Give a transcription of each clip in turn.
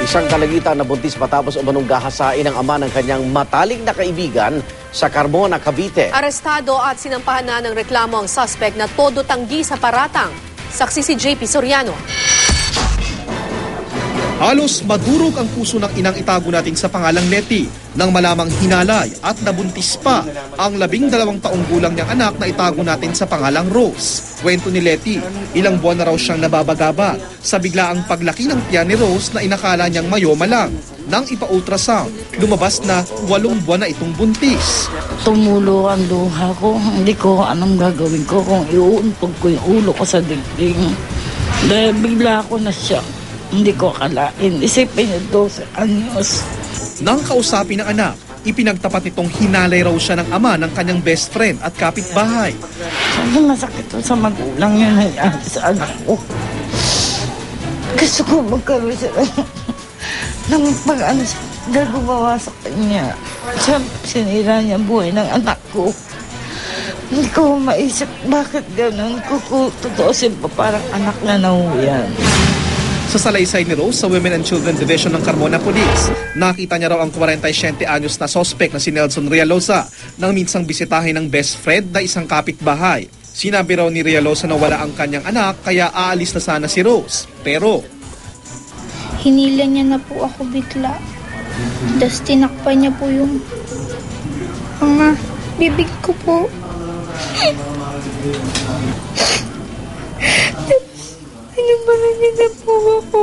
Isang dalagitan na buntis matapos umanong gahasain ng ama ng kanyang matalik na kaibigan sa Carmona, Cavite. Arestado at sinampahan na ng reklamo ang suspect na todo tanggi sa paratang. Saksi si JP Soriano. Halos madurog ang puso ng inang itago natin sa pangalang Letty nang malamang hinalay at nabuntis pa ang 12 taong gulang niyang anak na itago natin sa pangalang Rose. Kwento ni Letty, ilang buwan na raw siyang nababagaba sa biglaang paglaki ng tiyan ni Rose na inakala niyang mayoma lang. Nang ipa-ultrasound, lumabas na 8 buwan na itong buntis. Tumulo ang luha ko. Hindi ko anong gagawin ko kung iuuntog ko yung ulo ko sa dingding. Dahil bigla ko na siya. Hindi ko akalain. Isipin niyo 12 anyos. Nang kausapin ng anak, ipinagtapat nitong hinalay raw siya ng ama ng kanyang best friend at kapitbahay. Sabi masakit sa magulang niya nangyari sa anak ko. Gusto ko magkaroon siya ng pag-ano siya, gumawa sa kanya. Sinira niya buhay ng anak ko. Hindi ko maisip bakit gano'n. Tutuusin pa parang anak na nahuyan. Sa salaysay ni Rose sa Women and Children Division ng Carmona Police, nakita niya raw ang 47 anyos na sospek na si Nelson Rialosa nang minsang bisitahin ng best friend na isang kapitbahay. Sinabi raw ni Rialosa na wala ang kanyang anak kaya aalis na sana si Rose. Pero hinila niya na po ako bigla. Tapos tinakpan niya po yung mga bibig ko po. Inubahan niya na po ako.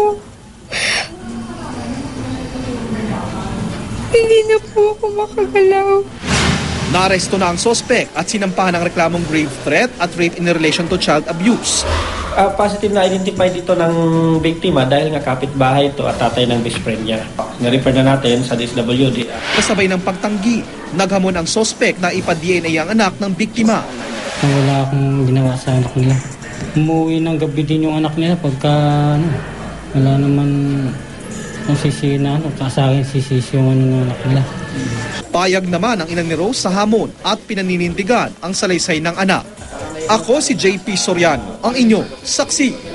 Hindi na po ako makagalaw. naaresto na ang sospek at sinampahan ng reklamong grave threat at rape in relation to child abuse. Positive na identify dito ng biktima dahil nga kapitbahay ito at tatay ng best friend niya. Na-refer na natin sa DSWD. Kasabay ng pagtanggi, naghamon ang sospek na ipa-DNA ang anak ng biktima. Wala akong ginawa sa anak nila. Umuwi ng gabi din yung anak nila pagka wala naman ang sisi na sa akin sisisi yung anak nila. Payag naman ang ina ni Rose sa hamon at pinaninindigan ang salaysay ng anak. Ako si JP Soriano, ang inyong saksi.